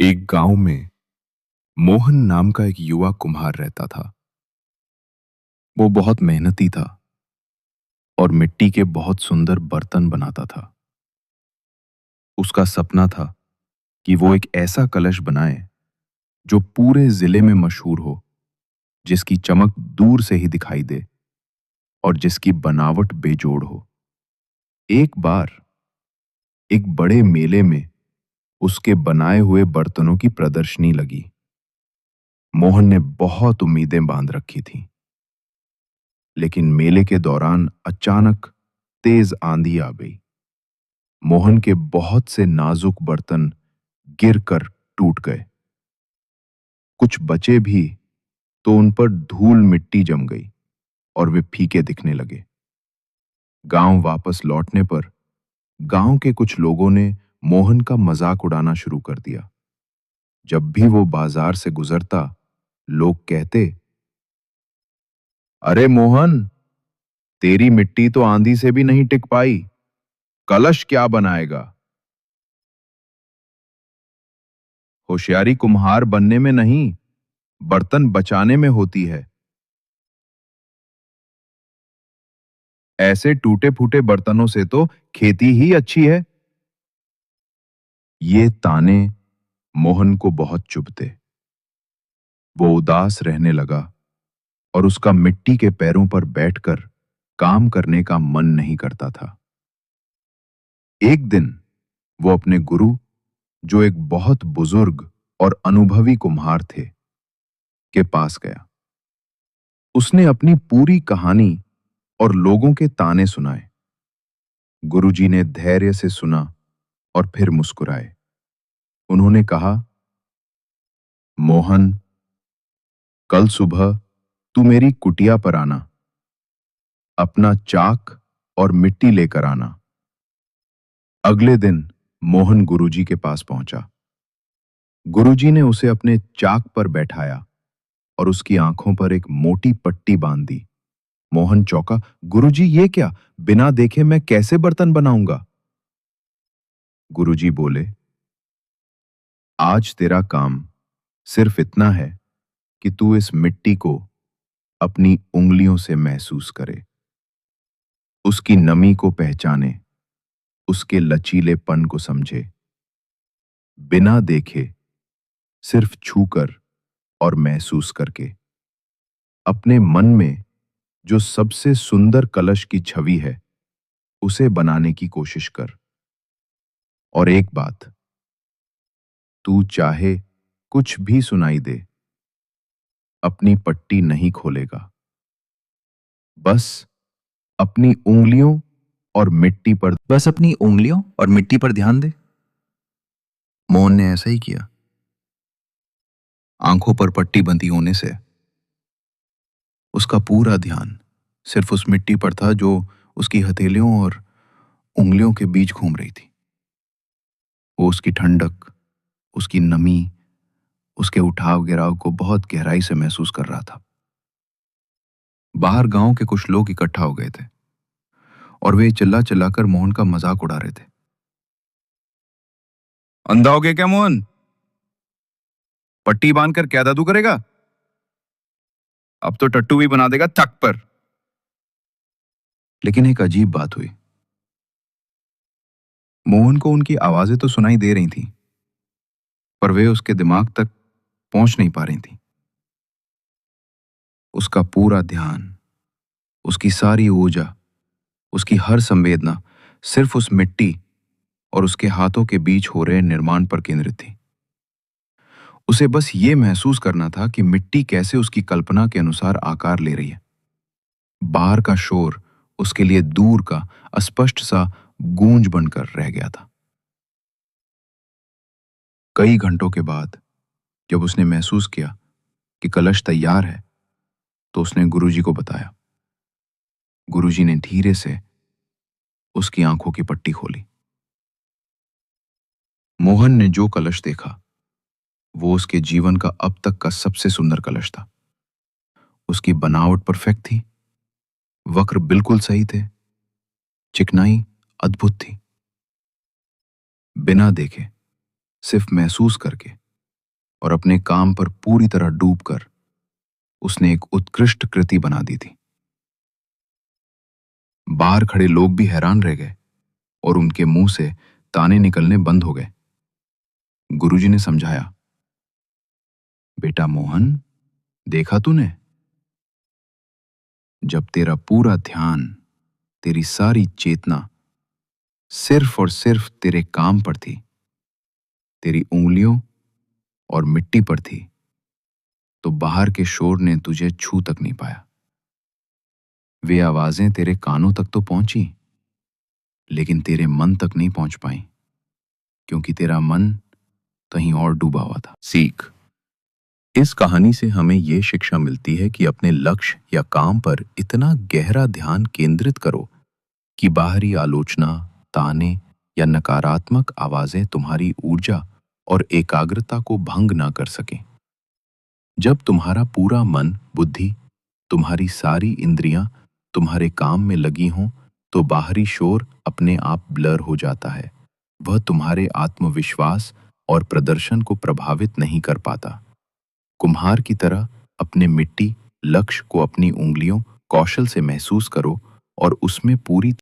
एक गांव में मोहन नाम का एक युवा कुम्हार रहता था। वो बहुत मेहनती था और मिट्टी के बहुत सुंदर बर्तन बनाता था। उसका सपना था कि वो एक ऐसा कलश बनाए जो पूरे जिले में मशहूर हो, जिसकी चमक दूर से ही दिखाई दे और जिसकी बनावट बेजोड़ हो। एक बार एक बड़े मेले में उसके बनाए हुए बर्तनों की प्रदर्शनी लगी। मोहन ने बहुत उम्मीदें बांध रखी थीं, लेकिन मेले के दौरान अचानक तेज आंधी आ गई। मोहन के बहुत से नाजुक बर्तन गिरकर टूट गए। कुछ बचे भी तो उन पर धूल मिट्टी जम गई और वे फीके दिखने लगे। गांव वापस लौटने पर गांव के कुछ लोगों ने मोहन का मजाक उड़ाना शुरू कर दिया। जब भी वो बाजार से गुजरता, लोग कहते, अरे मोहन, तेरी मिट्टी तो आंधी से भी नहीं टिक पाई, कलश क्या बनाएगा। होशियारी कुम्हार बनने में नहीं, बर्तन बचाने में होती है। ऐसे टूटे फूटे बर्तनों से तो खेती ही अच्छी है। ये ताने मोहन को बहुत चुभते। वो उदास रहने लगा और उसका मिट्टी के पैरों पर बैठकर काम करने का मन नहीं करता था। एक दिन वो अपने गुरु, जो एक बहुत बुजुर्ग और अनुभवी कुम्हार थे, के पास गया। उसने अपनी पूरी कहानी और लोगों के ताने सुनाए। गुरुजी ने धैर्य से सुना और फिर मुस्कुराए। उन्होंने कहा, मोहन, कल सुबह तू मेरी कुटिया पर आना। अपना चाक और मिट्टी लेकर आना। अगले दिन मोहन गुरुजी के पास पहुंचा। गुरुजी ने उसे अपने चाक पर बैठाया और उसकी आंखों पर एक मोटी पट्टी बांध दी। मोहन चौंका। गुरुजी, ये क्या? बिना देखे मैं कैसे बर्तन बनाऊंगा? गुरुजी बोले, आज तेरा काम सिर्फ इतना है कि तू इस मिट्टी को अपनी उंगलियों से महसूस करे, उसकी नमी को पहचाने, उसके लचीलेपन को समझे। बिना देखे, सिर्फ छूकर और महसूस करके अपने मन में जो सबसे सुंदर कलश की छवि है, उसे बनाने की कोशिश कर। और एक बात, तू चाहे कुछ भी सुनाई दे, अपनी पट्टी नहीं खोलेगा। बस अपनी उंगलियों और मिट्टी पर बस अपनी उंगलियों और मिट्टी पर ध्यान दे। मोहन ने ऐसा ही किया। आंखों पर पट्टी बंधी होने से उसका पूरा ध्यान सिर्फ उस मिट्टी पर था जो उसकी हथेलियों और उंगलियों के बीच घूम रही थी। वो उसकी ठंडक, उसकी नमी, उसके उठाव गिराव को बहुत गहराई से महसूस कर रहा था। बाहर गांव के कुछ लोग इकट्ठा हो गए थे और वे चिल्ला चिल्लाकर मोहन का मजाक उड़ा रहे थे। अंधा हो गया क्या मोहन? पट्टी बांधकर क्या जादू करेगा? अब तो टट्टू भी बना देगा तक पर। लेकिन एक अजीब बात हुई। मोहन को उनकी आवाजें तो सुनाई दे रही थीं, पर वे उसके दिमाग तक पहुंच नहीं पा रही थीं। उसका पूरा ध्यान, उसकी सारी ऊर्जा, उसकी हर संवेदना सिर्फ उस मिट्टी और उसके हाथों के बीच हो रहे निर्माण पर केंद्रित थी। उसे बस ये महसूस करना था कि मिट्टी कैसे उसकी कल्पना के अनुसार आकार ले रही है। बाहर का शोर उसके लिए दूर का अस्पष्ट सा गूंज बनकर रह गया था। कई घंटों के बाद जब उसने महसूस किया कि कलश तैयार है, तो उसने गुरुजी को बताया। गुरुजी ने धीरे से उसकी आंखों की पट्टी खोली। मोहन ने जो कलश देखा, वो उसके जीवन का अब तक का सबसे सुंदर कलश था। उसकी बनावट परफेक्ट थी, वक्र बिल्कुल सही थे, चिकनाई अद्भुत थी। बिना देखे, सिर्फ महसूस करके और अपने काम पर पूरी तरह डूबकर उसने एक उत्कृष्ट कृति बना दी थी। बाहर खड़े लोग भी हैरान रह गए और उनके मुंह से ताने निकलने बंद हो गए। गुरुजी ने समझाया, बेटा मोहन, देखा तूने, जब तेरा पूरा ध्यान, तेरी सारी चेतना सिर्फ और सिर्फ तेरे काम पर थी, तेरी उंगलियों और मिट्टी पर थी, तो बाहर के शोर ने तुझे छू तक नहीं पाया। वे आवाजें तेरे कानों तक तो पहुंची, लेकिन तेरे मन तक नहीं पहुंच पाई, क्योंकि तेरा मन कहीं और डूबा हुआ था। सीख। इस कहानी से हमें ये शिक्षा मिलती है कि अपने लक्ष्य या काम पर इतना गहरा ध्यान केंद्रित करो कि बाहरी आलोचना, ताने या नकारात्मक आवाजें तुम्हारी ऊर्जा और एकाग्रता को भंग ना कर सकें। जब तुम्हारा पूरा मन, बुद्धि, तुम्हारी सारी इंद्रियां तुम्हारे काम में लगी हों, तो बाहरी शोर अपने आप ब्लर हो जाता है। वह तुम्हारे आत्मविश्वास और प्रदर्शन को प्रभावित नहीं कर पाता। कुम्हार की तरह अपने मिट्टी लक्ष्य को अपनी उंगलियों, कौशल से महसूस करो और उसमें पूरी